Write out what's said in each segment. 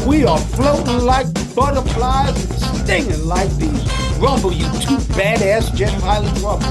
We are floating like butterflies and stinging like bees. Rumble, you two badass jet pilots, rumble.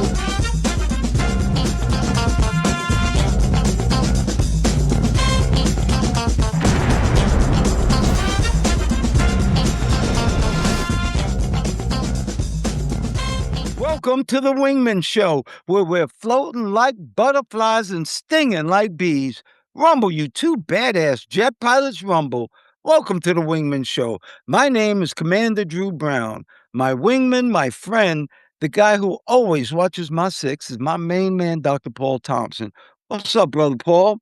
Welcome to the Wingmen Show, where we're floating like butterflies and stinging like bees. Rumble, you two badass jet pilots, rumble. Welcome to the Wingmen Show. My name is Commander Drew Brown. My wingman, my friend, the guy who always watches my six is my main man, Dr. Paul Thompson. What's up, Brother Paul?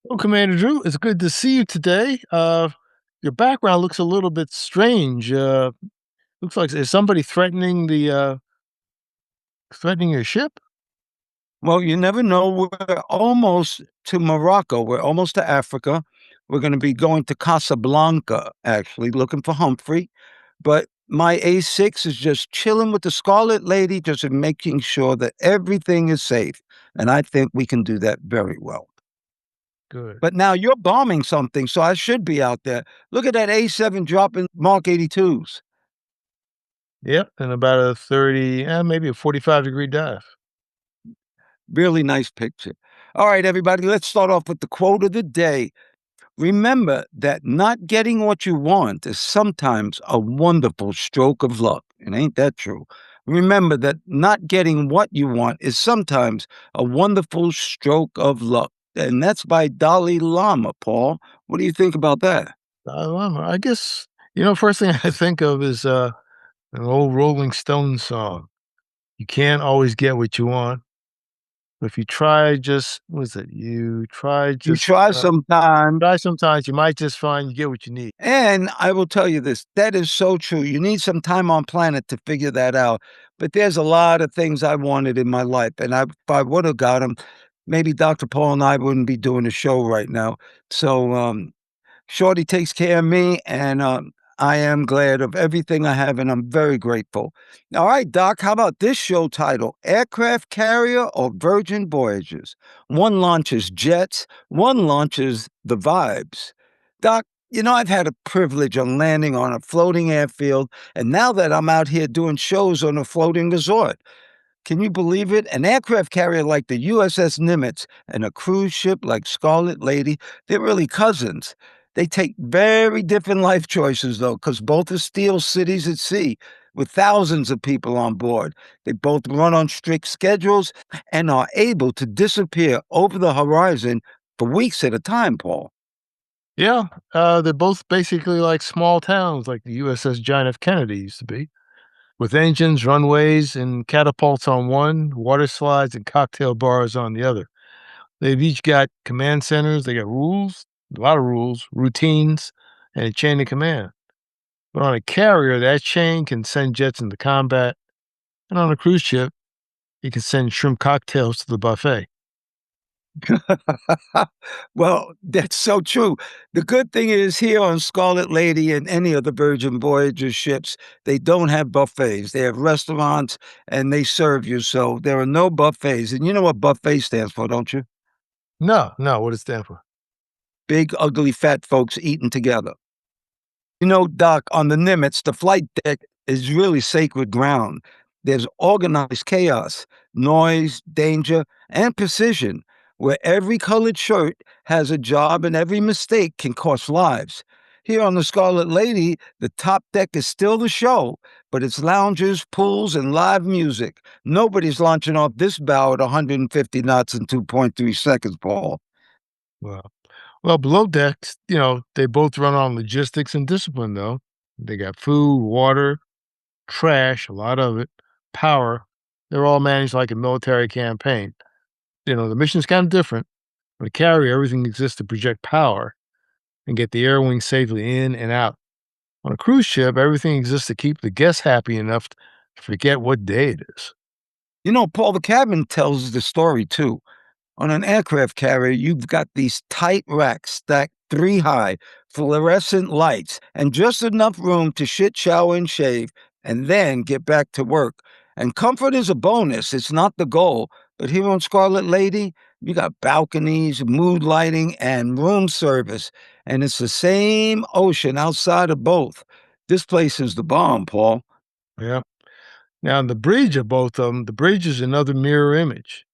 Well, Commander Drew, it's good to see you today. Your background looks a little bit strange. Looks like is somebody threatening your ship? Well, you never know. We're almost to Morocco. We're almost to Africa. We're going to be going to Casablanca, actually, looking for Humphrey. But my A6 is just chilling with the Scarlet Lady, just making sure that everything is safe. And I think we can do that very well. Good. But now you're bombing something, so I should be out there. Look at that A7 dropping Mark 82s. Yep, and about a 30, maybe a 45-degree dive. Really nice picture. All right, everybody, let's start off with the quote of the day. Remember that not getting what you want is sometimes a wonderful stroke of luck. And ain't that true? Remember that not getting what you want is sometimes a wonderful stroke of luck. And that's by Dalai Lama, Paul. What do you think about that? I guess, first thing I think of is an old Rolling Stones song. You can't always get what you want. But if you try just, what is it? You try You just, try sometimes. try sometimes, you might just find you get what you need. And I will tell you this, that is so true. You need some time on planet to figure that out. But there's a lot of things I wanted in my life. And if I would have got them, maybe Dr. Paul and I wouldn't be doing a show right now. So Shorty takes care of me, and I am glad of everything I have, and I'm very grateful. All right, Doc, how about this show title? Aircraft Carrier or Virgin Voyages? One launches jets, one launches the vibes. Doc, I've had a privilege of landing on a floating airfield, and now that I'm out here doing shows on a floating resort, can you believe it? An aircraft carrier like the USS Nimitz and a cruise ship like Scarlet Lady, they're really cousins. They take very different life choices, though, because both are steel cities at sea with thousands of people on board. They both run on strict schedules and are able to disappear over the horizon for weeks at a time, Paul. Yeah, they're both basically like small towns, like the USS John F. Kennedy used to be, with engines, runways, and catapults on one, water slides and cocktail bars on the other. They've each got command centers, they got rules, a lot of rules, routines, and a chain of command. But on a carrier, that chain can send jets into combat, and on a cruise ship, you can send shrimp cocktails to the buffet. Well, that's so true. The good thing is here on Scarlet Lady and any of the Virgin Voyager ships, they don't have buffets. They have restaurants and they serve you. So there are no buffets. And you know what buffet stands for, don't you? No, no, what does it stand for? Big, ugly, fat folks eating together. Doc, on the Nimitz, the flight deck is really sacred ground. There's organized chaos, noise, danger, and precision, where every colored shirt has a job and every mistake can cost lives. Here on the Scarlet Lady, the top deck is still the show, but it's lounges, pools, and live music. Nobody's launching off this bow at 150 knots in 2.3 seconds, Paul. Well, well, below decks, they both run on logistics and discipline, though. They got food, water, trash, a lot of it, power. They're all managed like a military campaign. The mission's kind of different. On a carrier, everything exists to project power and get the air wing safely in and out. On a cruise ship, everything exists to keep the guests happy enough to forget what day it is. Paul, the cabin tells the story too. On an aircraft carrier, you've got these tight racks stacked 3 high, fluorescent lights, and just enough room to shit, shower, and shave, and then get back to work. And comfort is a bonus, it's not the goal. But here on Scarlet Lady, you got balconies, mood lighting, and room service. and it's the same ocean outside of both. This place is the bomb, Paul. Yeah. Now, the bridge of both of them, the bridge is another mirror image.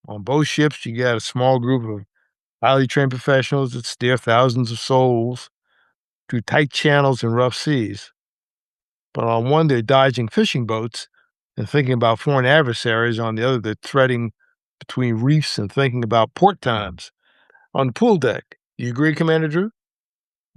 On both ships, you got a small group of highly trained professionals that steer thousands of souls through tight channels and rough seas. But on one, they're dodging fishing boats and thinking about foreign adversaries. On the other, they're threading between reefs and thinking about port times on the pool deck. You agree, Commander Drew?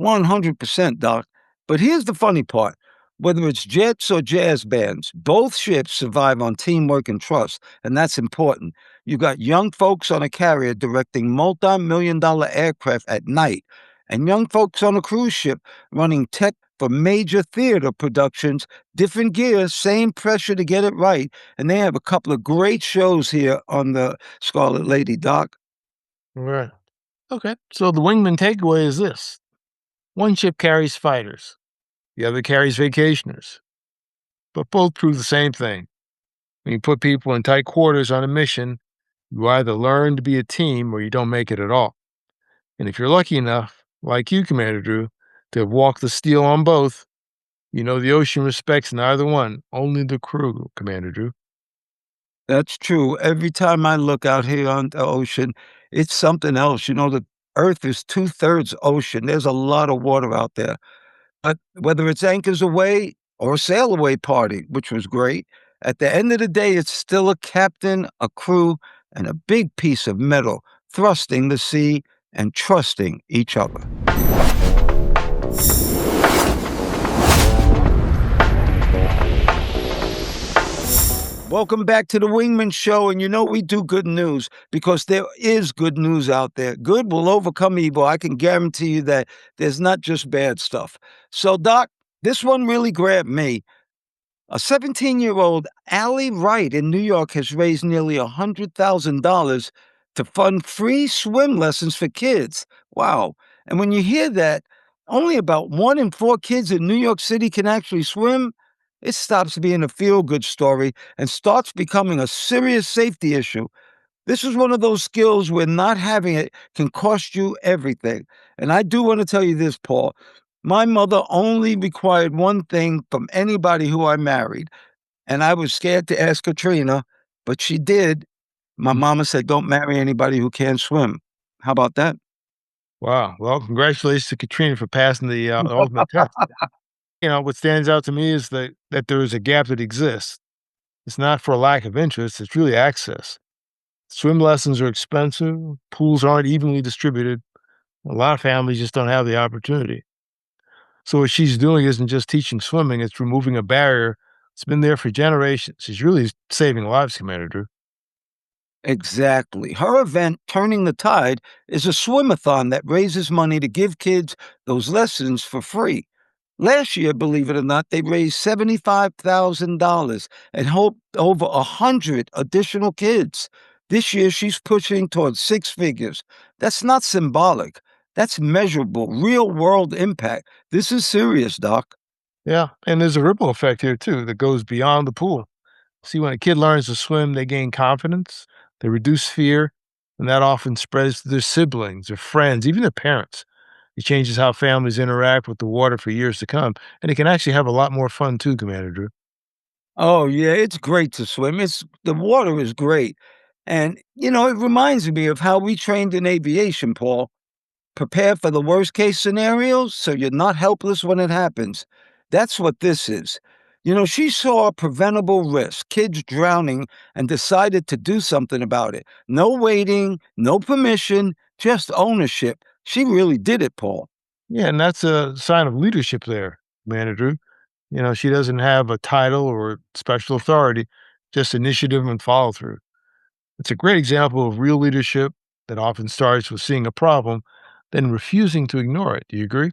100%, Doc. But here's the funny part. Whether it's jets or jazz bands, both ships survive on teamwork and trust, and that's important. You got young folks on a carrier directing multi-million-dollar aircraft at night, and young folks on a cruise ship running tech for major theater productions, different gear, same pressure to get it right, and they have a couple of great shows here on the Scarlet Lady, Doc. Right. Okay. So the wingman takeaway is this: one ship carries fighters, the other carries vacationers, but both prove the same thing. When you put people in tight quarters on a mission, you either learn to be a team or you don't make it at all. And if you're lucky enough, like you, Commander Drew, to have walked the steel on both, you know the ocean respects neither one, only the crew, Commander Drew. That's true. Every time I look out here on the ocean, it's something else. The Earth is two-thirds ocean. There's a lot of water out there. But whether it's anchors away or a sail away party, which was great, at the end of the day, it's still a captain, a crew, and a big piece of metal thrusting the sea and trusting each other. Welcome back to the Wingmen Show. And we do good news because there is good news out there. Good will overcome evil. I can guarantee you that there's not just bad stuff. So, Doc, this one really grabbed me. A 17-year-old Allie Wright in New York has raised nearly $100,000 to fund free swim lessons for kids. Wow. And when you hear that, only about 1 in 4 kids in New York City can actually swim. It stops being a feel good story and starts becoming a serious safety issue. This is one of those skills where not having it can cost you everything. And I do want to tell you this, Paul. My mother only required one thing from anybody who I married, and I was scared to ask Katrina, but she did. My Mm. mama said, "Don't marry anybody who can't swim." How about that? Wow. Well, congratulations to Katrina for passing the ultimate test. What stands out to me is that there is a gap that exists. It's not for a lack of interest, it's really access. Swim lessons are expensive, pools aren't evenly distributed. A lot of families just don't have the opportunity. So what she's doing isn't just teaching swimming, it's removing a barrier. It's been there for generations. She's really saving lives, Commander Drew. Exactly. Her event, Turning the Tide, is a swimathon that raises money to give kids those lessons for free. Last year, believe it or not, they raised $75,000 and helped over 100 additional kids. This year, she's pushing towards 6 figures. That's not symbolic. That's measurable, real world impact. This is serious, Doc. Yeah. And there's a ripple effect here too that goes beyond the pool. See, when a kid learns to swim, they gain confidence, they reduce fear, and that often spreads to their siblings, their friends, even their parents. It changes how families interact with the water for years to come, and it can actually have a lot more fun too, Commander Drew. Oh, yeah, it's great to swim. The water is great. And, it reminds me of how we trained in aviation, Paul. Prepare for the worst case scenarios so you're not helpless when it happens. That's what this is. She saw a preventable risk, kids drowning, and decided to do something about it. No waiting, no permission, just ownership. She really did it, Paul. Yeah, and that's a sign of leadership there, Commander Drew. She doesn't have a title or special authority, just initiative and follow through. It's a great example of real leadership that often starts with seeing a problem, then refusing to ignore it. Do you agree?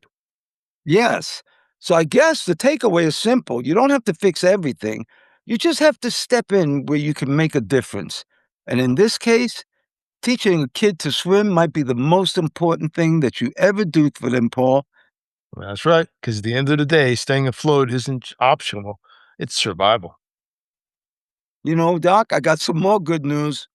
Yes. So I guess the takeaway is simple. You don't have to fix everything. You just have to step in where you can make a difference. And in this case, teaching a kid to swim might be the most important thing that you ever do for them, Paul. Well, that's right. Because at the end of the day, staying afloat isn't optional, it's survival. Doc, I got some more good news.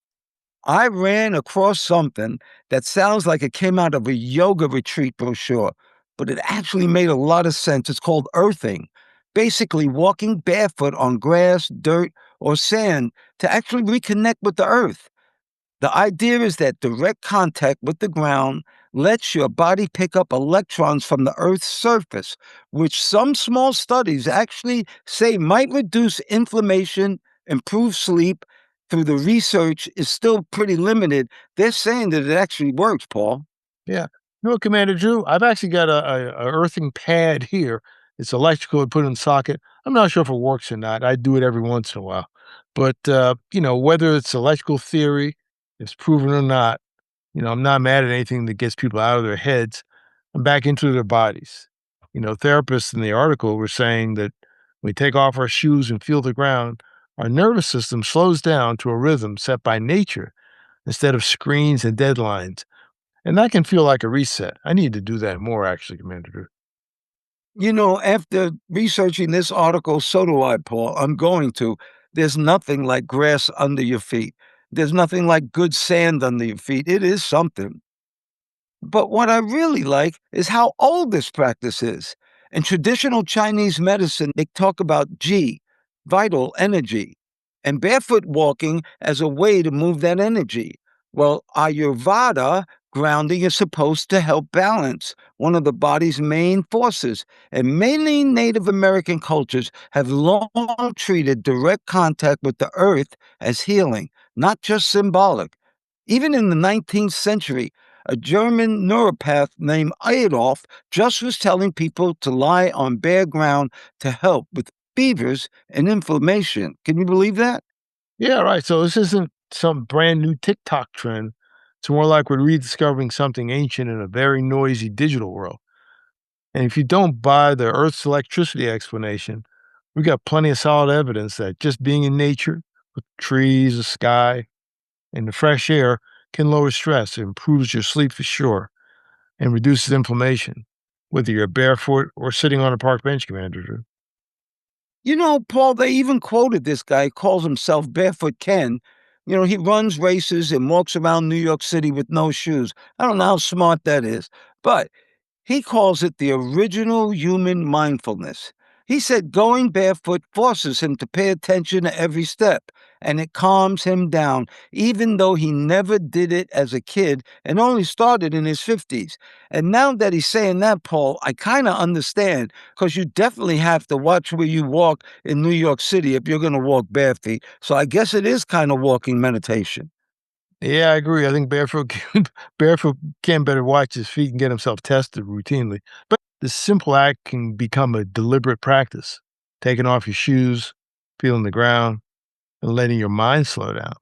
I ran across something that sounds like it came out of a yoga retreat brochure, but it actually made a lot of sense. It's called earthing. Basically, walking barefoot on grass, dirt, or sand to actually reconnect with the earth. The idea is that direct contact with the ground lets your body pick up electrons from the Earth's surface, which some small studies actually say might reduce inflammation, improve sleep. Through the research is still pretty limited. They're saying that it actually works, Paul. Yeah. You know what, Commander Drew? I've actually got a earthing pad here. It's electrical and put in the socket. I'm not sure if it works or not. I do it every once in a while. But, whether it's electrical theory, it's proven or not, I'm not mad at anything that gets people out of their heads and back into their bodies. Therapists in the article were saying that when we take off our shoes and feel the ground, our nervous system slows down to a rhythm set by nature instead of screens and deadlines. And that can feel like a reset. I need to do that more, actually, Commander Drew. After researching this article, so do I, Paul. I'm going to. There's nothing like grass under your feet. There's nothing like good sand under your feet. It is something. But what I really like is how old this practice is. In traditional Chinese medicine, they talk about Qi, vital energy, and barefoot walking as a way to move that energy. Well, Ayurveda grounding is supposed to help balance one of the body's main forces. And many Native American cultures have long treated direct contact with the earth as healing, not just symbolic. Even in the 19th century, a German neuropath named Adolf just was telling people to lie on bare ground to help with fevers and inflammation. Can you believe that? Yeah, right. So this isn't some brand new TikTok trend. It's more like we're rediscovering something ancient in a very noisy digital world. And if you don't buy the Earth's electricity explanation, we got plenty of solid evidence that just being in nature with trees, the sky, and the fresh air can lower stress, improves your sleep for sure, and reduces inflammation, whether you're barefoot or sitting on a park bench, Commander Drew. Paul, they even quoted this guy, calls himself Barefoot Ken. He runs races and walks around New York City with no shoes. I don't know how smart that is, but he calls it the original human mindfulness. He said going barefoot forces him to pay attention to every step, and it calms him down, even though he never did it as a kid and only started in his 50s. And now that he's saying that, Paul, I kind of understand, because you definitely have to watch where you walk in New York City if you're going to walk barefoot. So I guess it is kind of walking meditation. Yeah, I agree. I think barefoot can better watch his feet and get himself tested routinely. But the simple act can become a deliberate practice. Taking off your shoes, feeling the ground, and letting your mind slow down.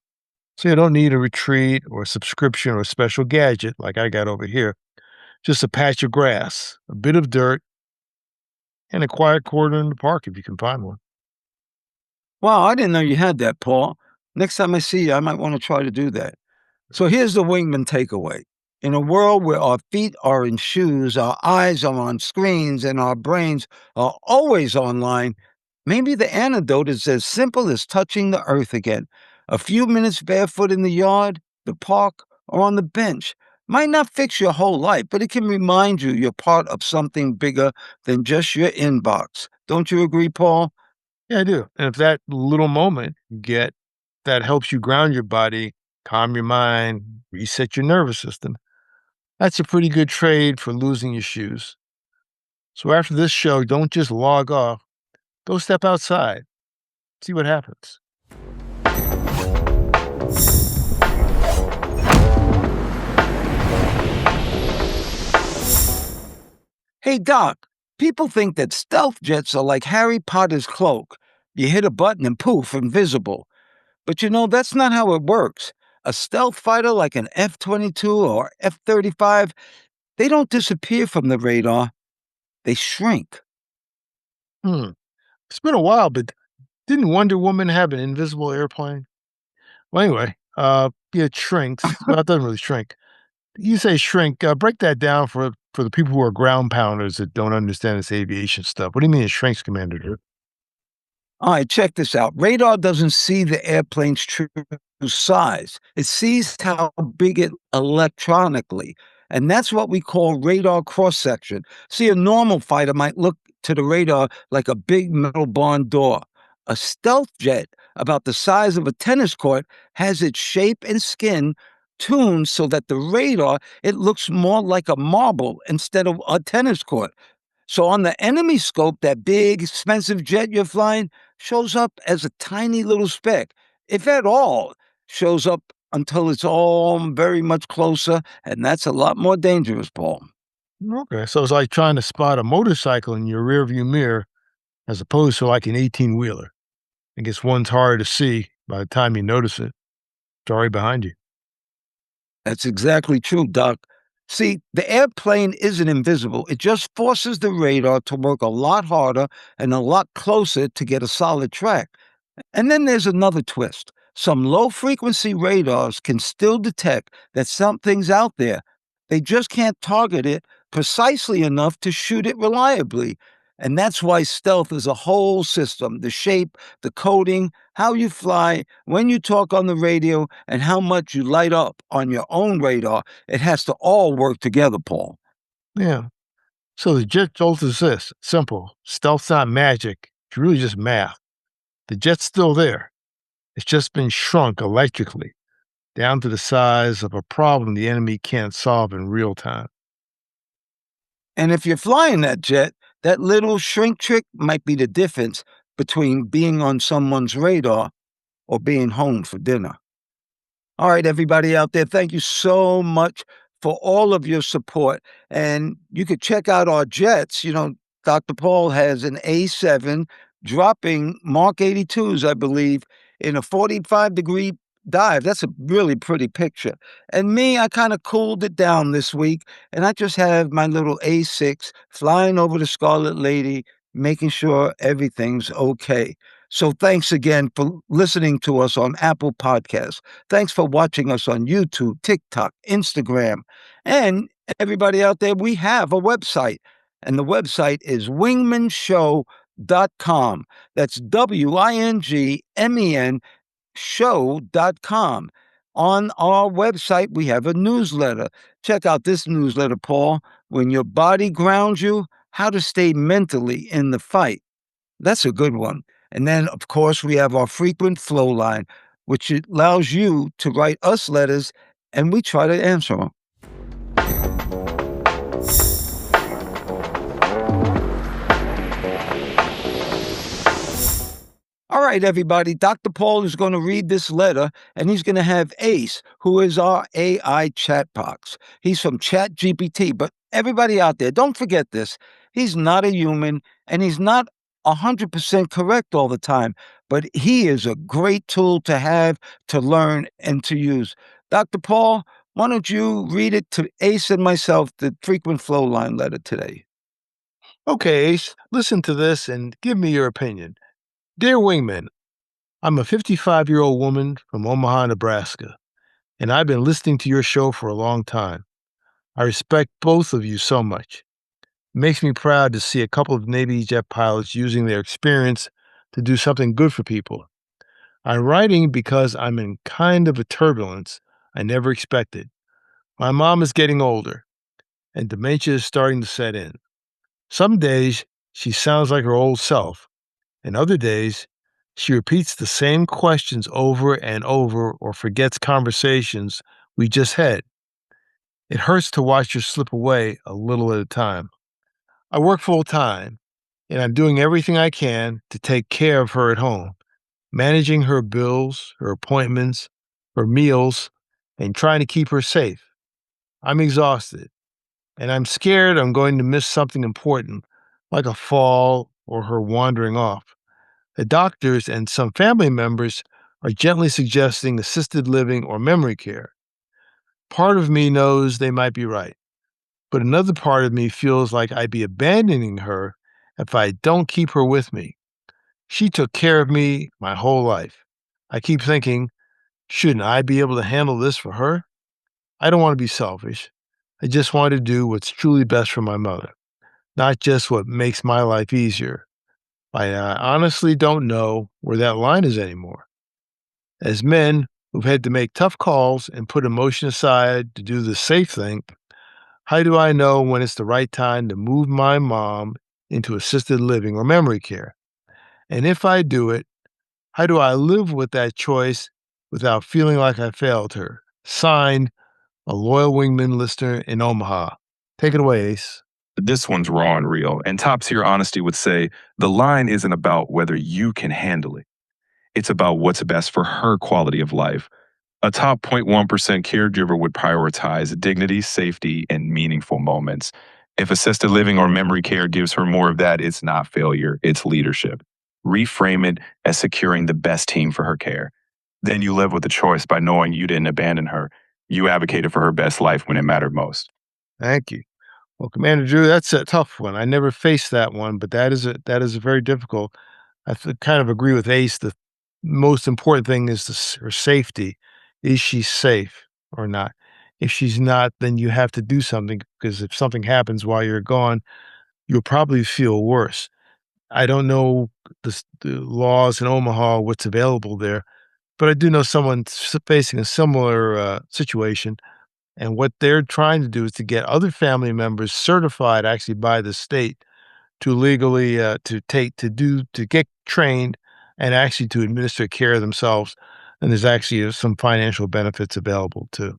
So you don't need a retreat or a subscription or a special gadget like I got over here. Just a patch of grass, a bit of dirt, and a quiet corner in the park if you can find one. Wow, I didn't know you had that, Paul. Next time I see you, I might want to try to do that. So here's the wingman takeaway. In a world where our feet are in shoes, our eyes are on screens, and our brains are always online, maybe the antidote is as simple as touching the earth again. A few minutes barefoot in the yard, the park, or on the bench might not fix your whole life, but it can remind you you're part of something bigger than just your inbox. Don't you agree, Paul? Yeah, I do. And if that little moment you get that helps you ground your body, calm your mind, reset your nervous system, that's a pretty good trade for losing your shoes. So after this show, don't just log off, go step outside, see what happens. Hey, Doc, people think that stealth jets are like Harry Potter's cloak. You hit a button and poof, invisible. But that's not how it works. A stealth fighter like an F 22 or F 35, they don't disappear from the radar, they shrink. Hmm. It's been a while, but didn't Wonder Woman have an invisible airplane? Well, anyway, yeah, it shrinks. Well, it doesn't really shrink. You say shrink. Break that down for the people who are ground pounders that don't understand this aviation stuff. What do you mean it shrinks, Commander? All right, check this out. Radar doesn't see the airplane's true size. It sees how big it electronically. And that's what we call radar cross section. See, a normal fighter might look to the radar like a big metal barn door. A stealth jet, about the size of a tennis court, has its shape and skin tuned so that the radar it looks more like a marble instead of a tennis court. So on the enemy scope, that big, expensive jet you're flying shows up as a tiny little speck, if at all, shows up until it's all very much closer, and that's a lot more dangerous, Paul. Okay, so it's like trying to spot a motorcycle in your rearview mirror as opposed to like an 18-wheeler. I guess one's harder to see by the time you notice it. It's already behind you. That's exactly true, Doc. See, the airplane isn't invisible. It just forces the radar to work a lot harder and a lot closer to get a solid track. And then there's another twist. Some low frequency radars can still detect that something's out there. They just can't target it precisely enough to shoot it reliably. And that's why stealth is a whole system: the shape, the coding, how you fly, when you talk on the radio, and how much you light up on your own radar. It has to all work together, Paul. Yeah. So the jet jolt is this simple. Stealth's not magic. It's really just math. The jet's still there. It's just been shrunk electrically down to the size of a problem the enemy can't solve in real time. And if you're flying that jet, that little shrink trick might be the difference between being on someone's radar or being home for dinner. All right, everybody out there, thank you so much for all of your support. And you could check out our jets. Dr. Paul has an A7 dropping Mark 82s, I believe, in a 45-degree dive. That's a really pretty picture. And me, I kind of cooled it down this week, and I just have my little A6 flying over the Scarlet Lady, making sure everything's okay. So thanks again for listening to us on Apple Podcasts. Thanks for watching us on YouTube, TikTok, Instagram. And everybody out there, we have a website. And the website is wingmenshow.com. That's WINGMEN show.com. On our website, we have a newsletter. Check out this newsletter, Paul. When your body grounds you, how to stay mentally in the fight. That's a good one. And then, of course, we have our frequent flow line, which allows you to write us letters, and we try to answer them. All right, everybody. Dr. Paul is going to read this letter, and he's going to have Ace, who is our AI chat box. He's from ChatGPT, but everybody out there, don't forget this. He's not a human, and he's not 100% correct all the time, but he is a great tool to have, to learn, and to use. Dr. Paul, why don't you read it to Ace and myself, the frequent flow line letter today? Okay, Ace, listen to this and give me your opinion. Dear Wingman, I'm a 55-year-old woman from Omaha, Nebraska, and I've been listening to your show for a long time. I respect both of you so much. It makes me proud to see a couple of Navy jet pilots using their experience to do something good for people. I'm writing because I'm in kind of a turbulence I never expected. My mom is getting older, and dementia is starting to set in. Some days, she sounds like her old self, and other days, she repeats the same questions over and over or forgets conversations we just had. It hurts to watch her slip away a little at a time. I work full time, and I'm doing everything I can to take care of her at home, managing her bills, her appointments, her meals, and trying to keep her safe. I'm exhausted, and I'm scared I'm going to miss something important, like a fall or her wandering off. The doctors and some family members are gently suggesting assisted living or memory care. Part of me knows they might be right, but another part of me feels like I'd be abandoning her if I don't keep her with me. She took care of me my whole life. I keep thinking, shouldn't I be able to handle this for her? I don't want to be selfish. I just want to do what's truly best for my mother, not just what makes my life easier. I honestly don't know where that line is anymore. As men, who've had to make tough calls and put emotion aside to do the safe thing, how do I know when it's the right time to move my mom into assisted living or memory care? And if I do it, how do I live with that choice without feeling like I failed her? Signed, a loyal Wingman listener in Omaha. Take it away, Ace. This one's raw and real, and top tier honesty would say the line isn't about whether you can handle it. It's about what's best for her quality of life. A top 0.1% caregiver would prioritize dignity, safety, and meaningful moments. If assisted living or memory care gives her more of that, it's not failure, it's leadership. Reframe it as securing the best team for her care. Then you live with the choice by knowing you didn't abandon her. You advocated for her best life when it mattered most. Thank you. Well, Commander Drew, that's a tough one. I never faced that one, but that is a very difficult. Kind of agree with Ace. The most important thing is her safety. Is she safe or not? If she's not, then you have to do something because if something happens while you're gone, you'll probably feel worse. I don't know the laws in Omaha, what's available there, but I do know someone facing a similar situation. And what they're trying to do is to get other family members certified actually by the state to legally to get trained and actually to administer care themselves. And there's actually some financial benefits available too.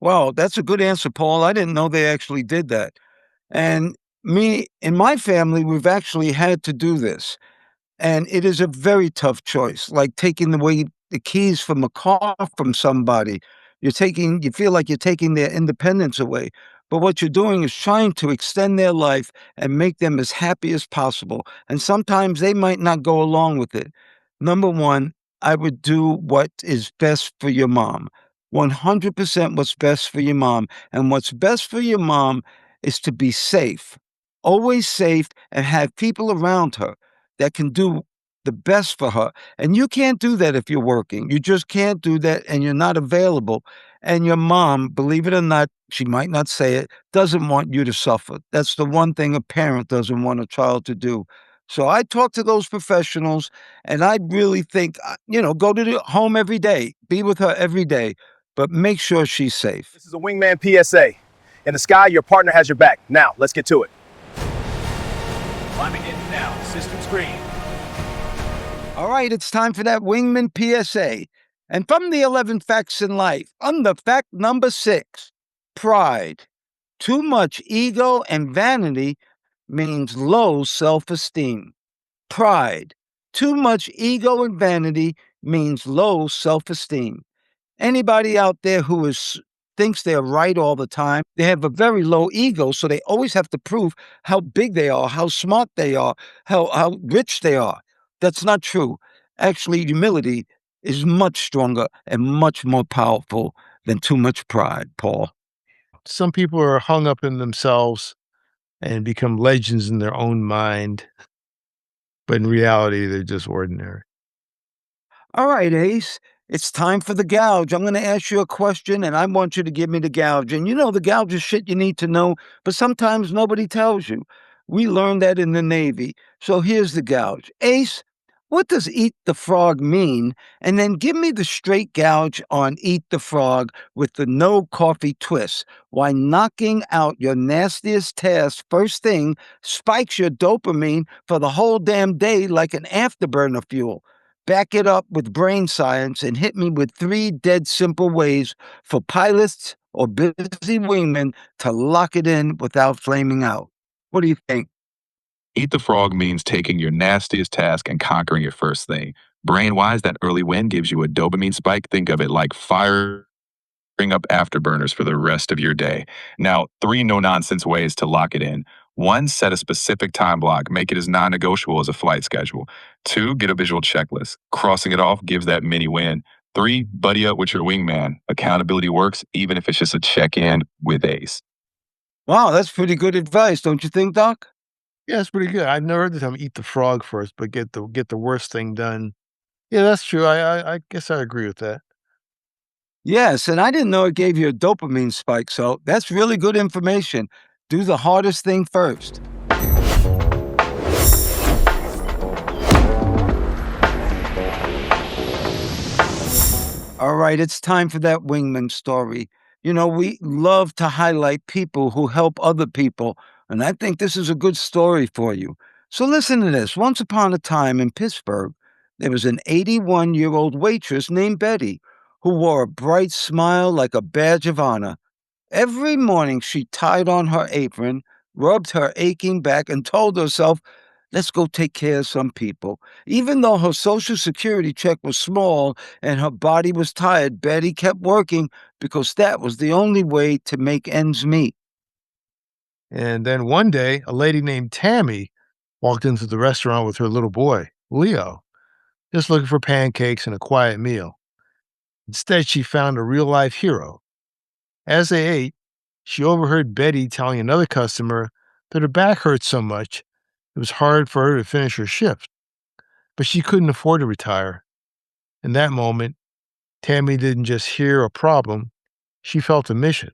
Well, that's a good answer, Paul. I didn't know they actually did that. And me in my family, we've actually had to do this. And it is a very tough choice, like taking away the keys from a car from somebody. You feel like you're taking their independence away. But what you're doing is trying to extend their life and make them as happy as possible. And sometimes they might not go along with it. Number one, I would do what is best for your mom. 100% what's best for your mom. And what's best for your mom is to be safe, always safe, and have people around her that can do the best for her. And you can't do that if you're working. You just can't do that and you're not available. And your mom, believe it or not, she might not say it, doesn't want you to suffer. That's the one thing a parent doesn't want a child to do. So I talk to those professionals and I really think, go to the home every day, be with her every day, but make sure she's safe. This is a Wingman PSA. In the sky, your partner has your back. Now, let's get to it. Climbing in now, systems green. All right, it's time for that Wingman PSA. And from the 11 facts in life, under fact number 6, pride. Too much ego and vanity means low self-esteem. Pride. Too much ego and vanity means low self-esteem. Anybody out there thinks they're right all the time, they have a very low ego, so they always have to prove how big they are, how smart they are, how rich they are. That's not true. Actually, humility is much stronger and much more powerful than too much pride, Paul. Some people are hung up in themselves and become legends in their own mind, but in reality, they're just ordinary. All right, Ace, it's time for the gouge. I'm going to ask you a question and I want you to give me the gouge. And the gouge is shit you need to know, but sometimes nobody tells you. We learned that in the Navy. So here's the gouge. Ace, what does eat the frog mean? And then give me the straight gouge on eat the frog with the no coffee twist. Why knocking out your nastiest task first thing spikes your dopamine for the whole damn day like an afterburner fuel. Back it up with brain science and hit me with 3 dead simple ways for pilots or busy wingmen to lock it in without flaming out. What do you think? Eat the frog means taking your nastiest task and conquering it first thing. Brain wise, that early win gives you a dopamine spike. Think of it like firing up afterburners for the rest of your day. Now, 3 no nonsense ways to lock it in. 1, set a specific time block. Make it as non negotiable as a flight schedule. 2, get a visual checklist. Crossing it off gives that mini win. 3, buddy up with your wingman. Accountability works, even if it's just a check in with Ace. Wow, that's pretty good advice, don't you think, Doc? Yeah, it's pretty good. I've never heard the time eat the frog first, but get the worst thing done. Yeah, that's true. I guess I agree with that. Yes, and I didn't know it gave you a dopamine spike, so that's really good information. Do the hardest thing first. All right, it's time for that wingman story. You know, we love to highlight people who help other people, and I think this is a good story for you. So listen to this. Once upon a time in Pittsburgh, there was an 81-year-old waitress named Betty who wore a bright smile like a badge of honor. Every morning she tied on her apron, rubbed her aching back, and told herself, let's go take care of some people. Even though her Social Security check was small and her body was tired, Betty kept working because that was the only way to make ends meet. And then one day, a lady named Tammy walked into the restaurant with her little boy, Leo, just looking for pancakes and a quiet meal. Instead, she found a real life hero. As they ate, she overheard Betty telling another customer that her back hurt so much it was hard for her to finish her shift, but she couldn't afford to retire. In that moment, Tammy didn't just hear a problem, she felt a mission.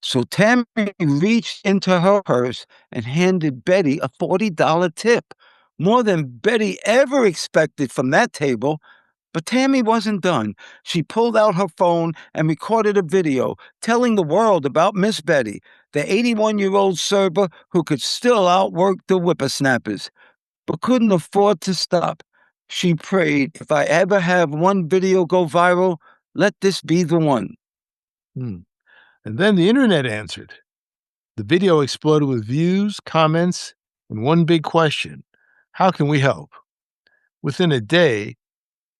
So Tammy reached into her purse and handed Betty a $40 tip, more than Betty ever expected from that table. But Tammy wasn't done. She pulled out her phone and recorded a video telling the world about Miss Betty, the 81-year-old server who could still outwork the whippersnappers, but couldn't afford to stop. She prayed, if I ever have one video go viral, let this be the one. Hmm. And then the internet answered. The video exploded with views, comments, and one big question: how can we help? Within a day,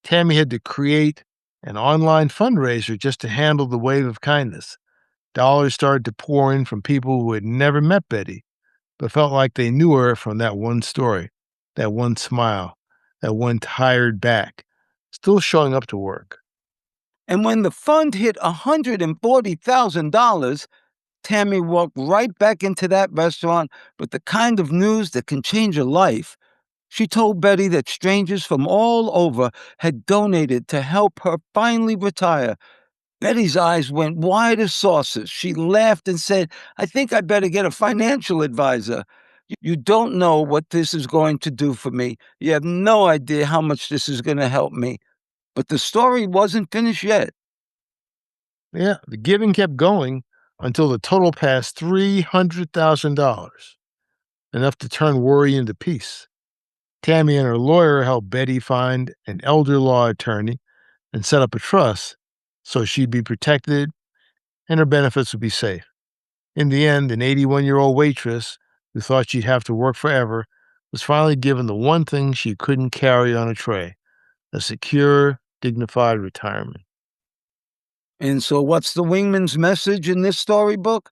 Tammy had to create an online fundraiser just to handle the wave of kindness. Dollars started to pour in from people who had never met Betty, but felt like they knew her from that one story, that one smile, that one tired back, still showing up to work. And when the fund hit $140,000, Tammy walked right back into that restaurant with the kind of news that can change a life. She told Betty that strangers from all over had donated to help her finally retire. Betty's eyes went wide as saucers. She laughed and said, I think I better get a financial advisor. You don't know what this is going to do for me. You have no idea how much this is going to help me. But the story wasn't finished yet. Yeah, the giving kept going until the total passed $300,000, enough to turn worry into peace. Tammy and her lawyer helped Betty find an elder law attorney and set up a trust so she'd be protected and her benefits would be safe. In the end, an 81-year-old waitress who thought she'd have to work forever was finally given the one thing she couldn't carry on a tray: a secure, dignified retirement. And so, what's the wingman's message in this storybook?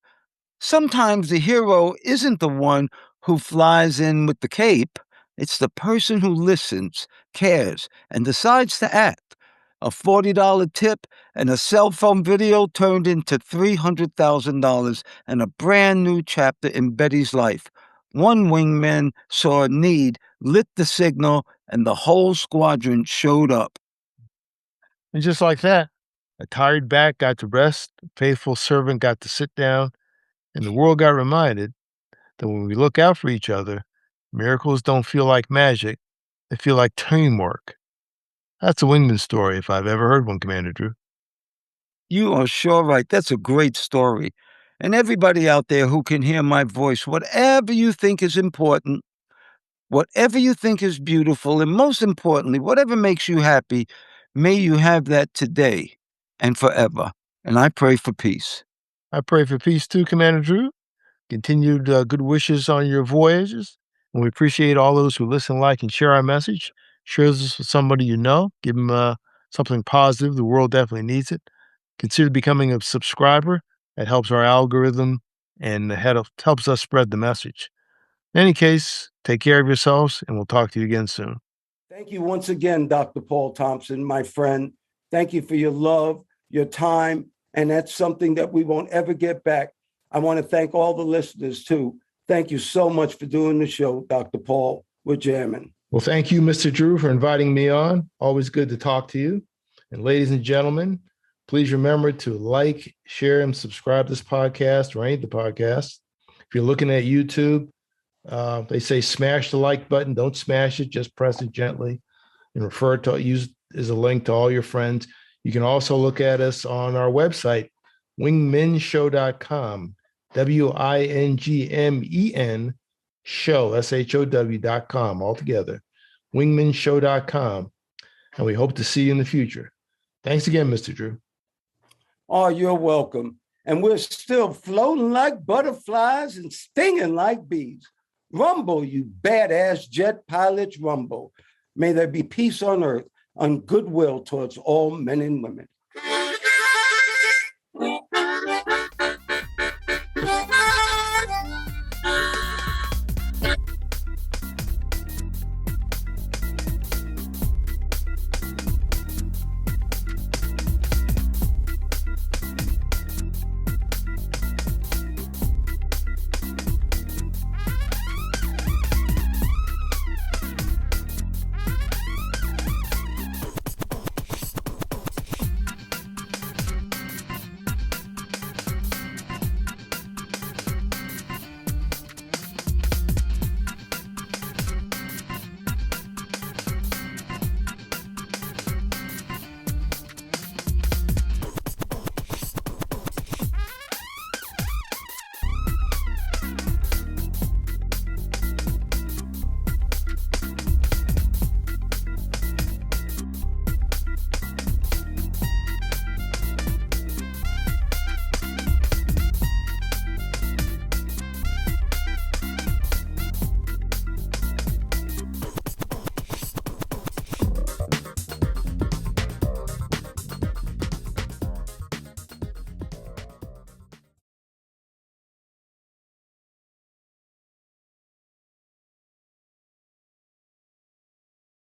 Sometimes the hero isn't the one who flies in with the cape. It's the person who listens, cares, and decides to act. A $40 tip and a cell phone video turned into $300,000 and a brand new chapter in Betty's life. One wingman saw a need, lit the signal, and the whole squadron showed up. And just like that, a tired back got to rest, a faithful servant got to sit down, and the world got reminded that when we look out for each other, miracles don't feel like magic, they feel like teamwork. That's a Wingman story if I've ever heard one, Commander Drew. You are sure right. That's a great story. And everybody out there who can hear my voice, whatever you think is important, whatever you think is beautiful, and most importantly, whatever makes you happy, may you have that today and forever. And I pray for peace. I pray for peace too, Commander Drew. Continued good wishes on your voyages. And we appreciate all those who listen, like, and share our message. Share this with somebody you know. Give them something positive. The world definitely needs it. Consider becoming a subscriber. That helps our algorithm and helps us spread the message. In any case, take care of yourselves, and we'll talk to you again soon. Thank you once again, Dr. Paul Thompson, my friend. Thank you for your love, your time, and that's something that we won't ever get back. I want to thank all the listeners, too. Thank you so much for doing the show, Dr. Paul. We're jamming. Well, thank you, Mr. Drew, for inviting me on. Always good to talk to you. And ladies and gentlemen, please remember to like, share, and subscribe to this podcast or any of the podcasts. If you're looking at YouTube, they say smash the like button. Don't smash it. Just press it gently and use is a link to all your friends. You can also look at us on our website, wingmenshow.com, WINGMEN show, SHOW.com, altogether, wingmenshow.com. And we hope to see you in the future. Thanks again, Mr. Drew. Oh, you're welcome. And we're still floating like butterflies and stinging like bees. Rumble, you badass jet pilots, rumble. May there be peace on earth, and goodwill towards all men and women.